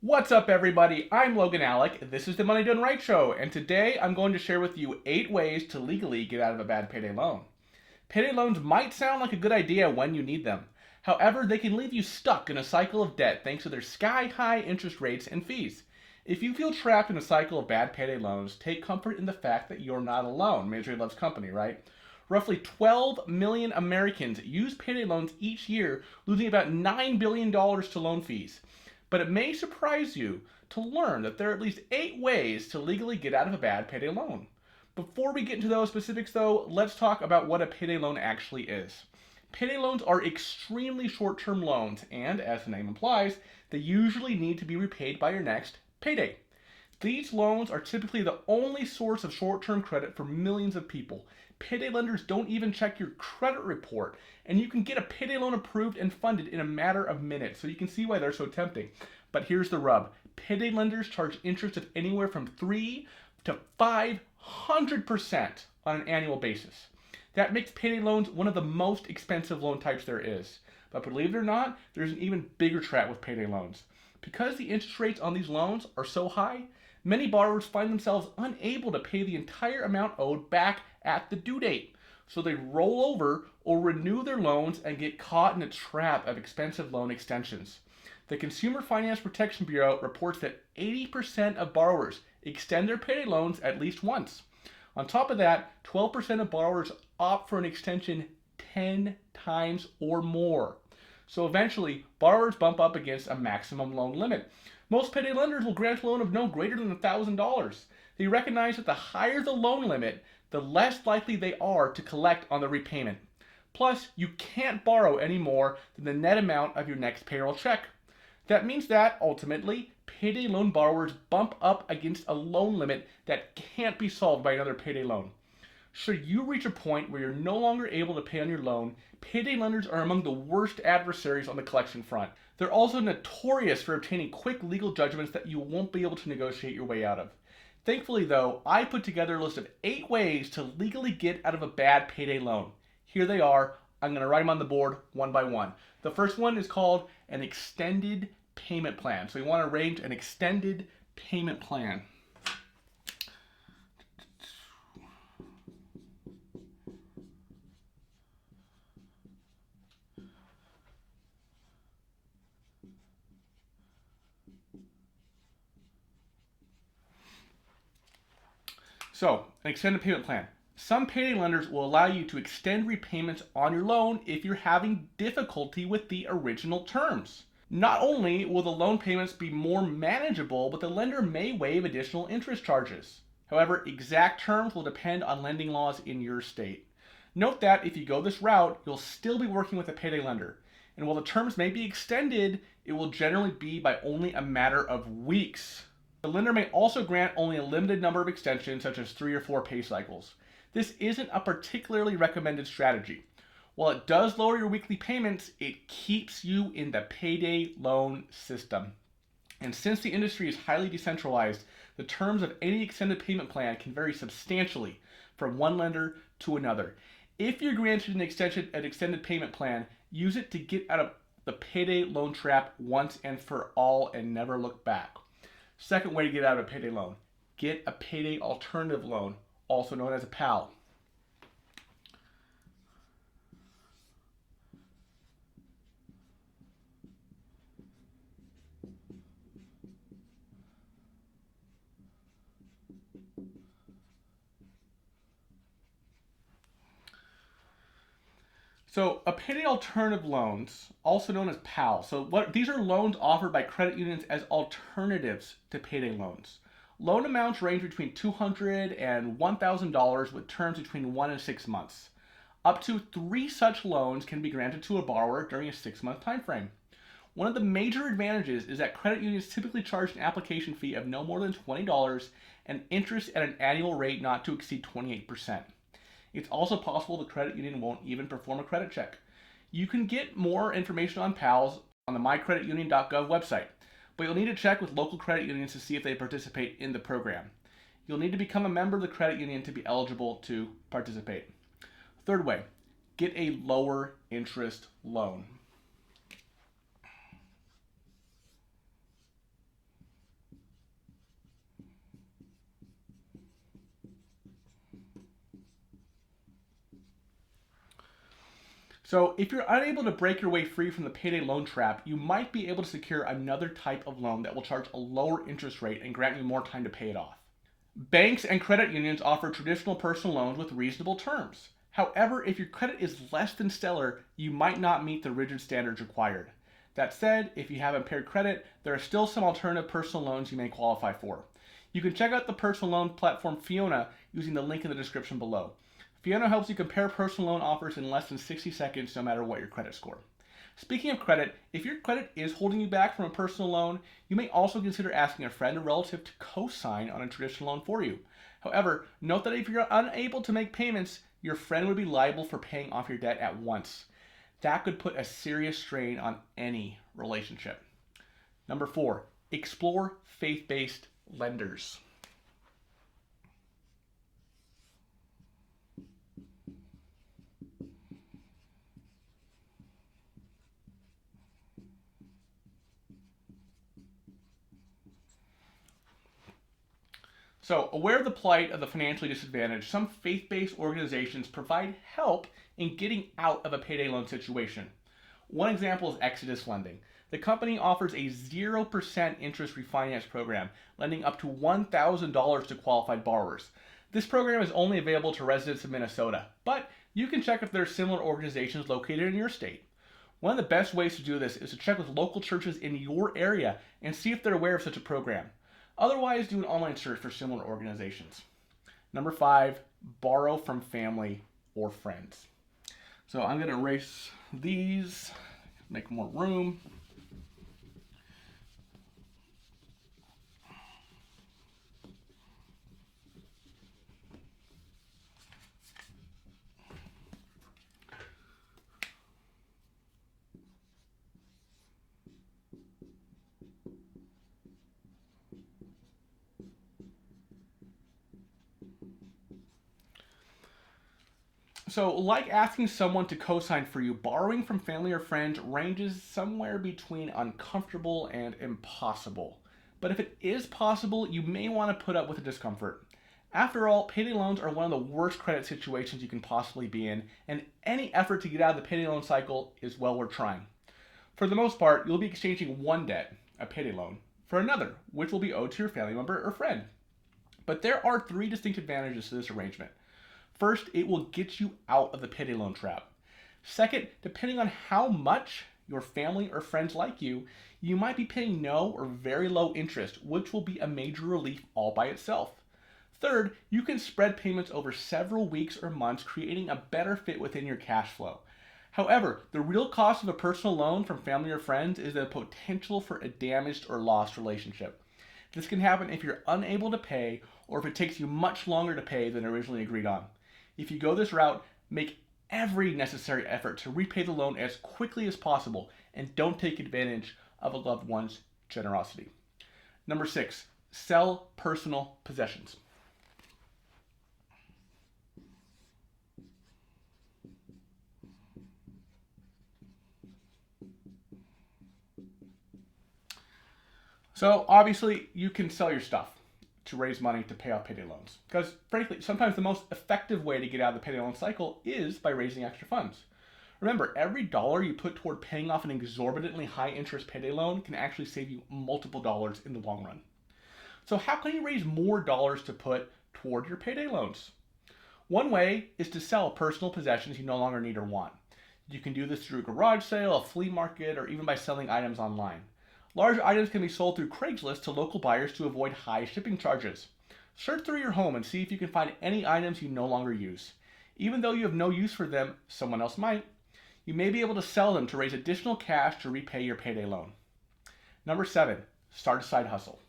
What's up, everybody? I'm Logan Alec. This is the Money Done Right Show, and today I'm going to share with you 8 ways to legally get out of a bad payday loan. Payday loans might sound like a good idea when you need them. However, they can leave you stuck in a cycle of debt thanks to their sky-high interest rates and fees. If you feel trapped in a cycle of bad payday loans, take comfort in the fact that you're not alone. Misery loves company, right? Roughly 12 million Americans use payday loans each year, losing about $9 billion to loan fees. But it may surprise you to learn that there are at least 8 ways to legally get out of a bad payday loan. Before we get into those specifics, though, let's talk about what a payday loan actually is. Payday loans are extremely short-term loans, and as the name implies, they usually need to be repaid by your next payday. These loans are typically the only source of short-term credit for millions of people. Payday lenders don't even check your credit report, and you can get a payday loan approved and funded in a matter of minutes, so you can see why they're so tempting. But here's the rub. Payday lenders charge interest of anywhere from 3 to 500% on an annual basis. That makes payday loans one of the most expensive loan types there is. But believe it or not, there's an even bigger trap with payday loans. Because the interest rates on these loans are so high, many borrowers find themselves unable to pay the entire amount owed back at the due date. So they roll over or renew their loans and get caught in a trap of expensive loan extensions. The Consumer Finance Protection Bureau reports that 80% of borrowers extend their payday loans at least once. On top of that, 12% of borrowers opt for an extension 10 times or more. So eventually, borrowers bump up against a maximum loan limit. Most payday lenders will grant a loan of no greater than $1,000. They recognize that the higher the loan limit, the less likely they are to collect on the repayment. Plus, you can't borrow any more than the net amount of your next payroll check. That means that, ultimately, payday loan borrowers bump up against a loan limit that can't be solved by another payday loan. Should you reach a point where you're no longer able to pay on your loan, payday lenders are among the worst adversaries on the collection front. They're also notorious for obtaining quick legal judgments that you won't be able to negotiate your way out of. Thankfully, though, I put together a list of 8 ways to legally get out of a bad payday loan. Here they are. I'm going to write them on the board one by one. The first one is called an extended payment plan. So you want to arrange an extended payment plan. So, an extended payment plan. Some payday lenders will allow you to extend repayments on your loan if you're having difficulty with the original terms. Not only will the loan payments be more manageable, but the lender may waive additional interest charges. However, exact terms will depend on lending laws in your state. Note that if you go this route, you'll still be working with a payday lender. And while the terms may be extended, it will generally be by only a matter of weeks. The lender may also grant only a limited number of extensions, such as 3 or 4 pay cycles. This isn't a particularly recommended strategy. While it does lower your weekly payments, it keeps you in the payday loan system. And since the industry is highly decentralized, the terms of any extended payment plan can vary substantially from one lender to another. If you're granted an extended payment plan, use it to get out of the payday loan trap once and for all and never look back. Second way to get out of a payday loan, get a payday alternative loan, also known as a PAL. So a payday alternative loans, also known as PAL. These are loans offered by credit unions as alternatives to payday loans. Loan amounts range between $200 and $1,000 with terms between 1 and 6 months. Up to 3 such loans can be granted to a borrower during a 6-month time frame. One of the major advantages is that credit unions typically charge an application fee of no more than $20 and interest at an annual rate not to exceed 28%. It's also possible the credit union won't even perform a credit check. You can get more information on PALs on the mycreditunion.gov website, but you'll need to check with local credit unions to see if they participate in the program. You'll need to become a member of the credit union to be eligible to participate. Third way, get a lower interest loan. So, if you're unable to break your way free from the payday loan trap, you might be able to secure another type of loan that will charge a lower interest rate and grant you more time to pay it off. Banks and credit unions offer traditional personal loans with reasonable terms. However, if your credit is less than stellar, you might not meet the rigid standards required. That said, if you have impaired credit, there are still some alternative personal loans you may qualify for. You can check out the personal loan platform Fiona using the link in the description below. Fiona helps you compare personal loan offers in less than 60 seconds no matter what your credit score. Speaking of credit, if your credit is holding you back from a personal loan, you may also consider asking a friend or relative to co-sign on a traditional loan for you. However, note that if you're unable to make payments, your friend would be liable for paying off your debt at once. That could put a serious strain on any relationship. Number 4, explore faith-based lenders. So, aware of the plight of the financially disadvantaged, some faith-based organizations provide help in getting out of a payday loan situation. One example is Exodus Lending. The company offers a 0% interest refinance program, lending up to $1,000 to qualified borrowers. This program is only available to residents of Minnesota, but you can check if there are similar organizations located in your state. One of the best ways to do this is to check with local churches in your area and see if they're aware of such a program. Otherwise, do an online search for similar organizations. Number 5, borrow from family or friends. So I'm going to erase these, make more room. So, like asking someone to co-sign for you, borrowing from family or friends ranges somewhere between uncomfortable and impossible. But if it is possible, you may want to put up with the discomfort. After all, payday loans are one of the worst credit situations you can possibly be in, and any effort to get out of the payday loan cycle is well worth trying. For the most part, you'll be exchanging one debt, a payday loan, for another, which will be owed to your family member or friend. But there are 3 distinct advantages to this arrangement. First, it will get you out of the payday loan trap. Second, depending on how much your family or friends like you, you might be paying no or very low interest, which will be a major relief all by itself. Third, you can spread payments over several weeks or months, creating a better fit within your cash flow. However, the real cost of a personal loan from family or friends is the potential for a damaged or lost relationship. This can happen if you're unable to pay or if it takes you much longer to pay than originally agreed on. If you go this route, make every necessary effort to repay the loan as quickly as possible and don't take advantage of a loved one's generosity. Number 6, sell personal possessions. So obviously you can sell your stuff to raise money to pay off payday loans. Because frankly, sometimes the most effective way to get out of the payday loan cycle is by raising extra funds. Remember, every dollar you put toward paying off an exorbitantly high interest payday loan can actually save you multiple dollars in the long run. So how can you raise more dollars to put toward your payday loans? One way is to sell personal possessions you no longer need or want. You can do this through a garage sale, a flea market, or even by selling items online. Large items can be sold through Craigslist to local buyers to avoid high shipping charges. Search through your home and see if you can find any items you no longer use. Even though you have no use for them, someone else might. You may be able to sell them to raise additional cash to repay your payday loan. Number 7, start a side hustle.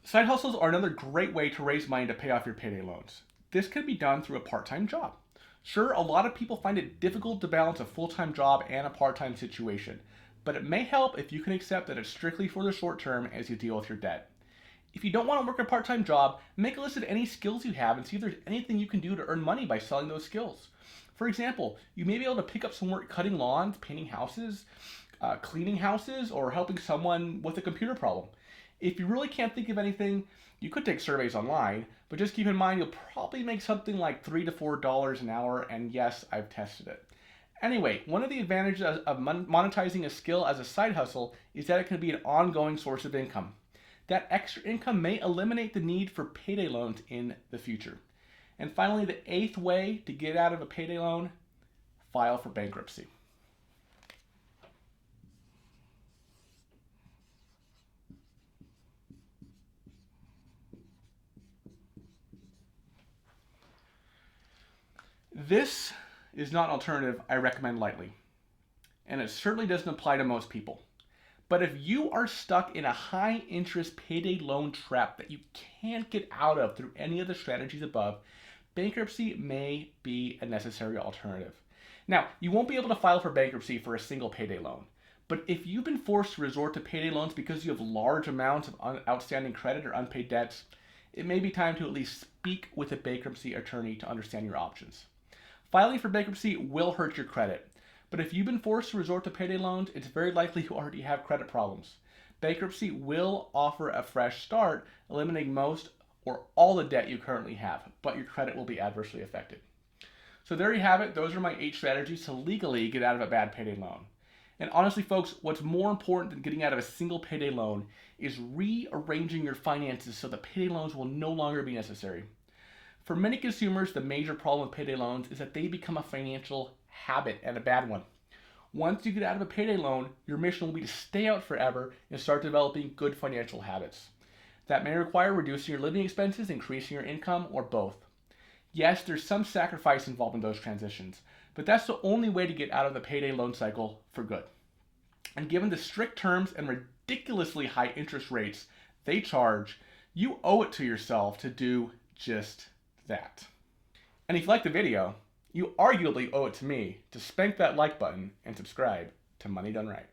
Side hustles are another great way to raise money to pay off your payday loans. This can be done through a part-time job. Sure, a lot of people find it difficult to balance a full-time job and a part-time situation, but it may help if you can accept that it's strictly for the short term as you deal with your debt. If you don't want to work a part-time job, make a list of any skills you have and see if there's anything you can do to earn money by selling those skills. For example, you may be able to pick up some work cutting lawns, painting houses, cleaning houses, or helping someone with a computer problem. If you really can't think of anything, you could take surveys online, but just keep in mind you'll probably make something like $3 to $4 an hour, and yes, I've tested it. Anyway, one of the advantages of monetizing a skill as a side hustle is that it can be an ongoing source of income. That extra income may eliminate the need for payday loans in the future. And finally, the eighth way to get out of a payday loan: file for bankruptcy. This is not an alternative I recommend lightly, and it certainly doesn't apply to most people. But if you are stuck in a high interest payday loan trap that you can't get out of through any of the strategies above, bankruptcy may be a necessary alternative. Now, you won't be able to file for bankruptcy for a single payday loan, but if you've been forced to resort to payday loans because you have large amounts of outstanding credit or unpaid debts, it may be time to at least speak with a bankruptcy attorney to understand your options. Filing for bankruptcy will hurt your credit, but if you've been forced to resort to payday loans, it's very likely you already have credit problems. Bankruptcy will offer a fresh start, eliminating most or all the debt you currently have, but your credit will be adversely affected. So there you have it. Those are my 8 strategies to legally get out of a bad payday loan. And honestly, folks, what's more important than getting out of a single payday loan is rearranging your finances so that payday loans will no longer be necessary. For many consumers, the major problem with payday loans is that they become a financial habit, and a bad one. Once you get out of a payday loan, your mission will be to stay out forever and start developing good financial habits. That may require reducing your living expenses, increasing your income, or both. Yes, there's some sacrifice involved in those transitions, but that's the only way to get out of the payday loan cycle for good. And given the strict terms and ridiculously high interest rates they charge, you owe it to yourself to do just that. And if you liked the video, you arguably owe it to me to spank that like button and subscribe to Money Done Right.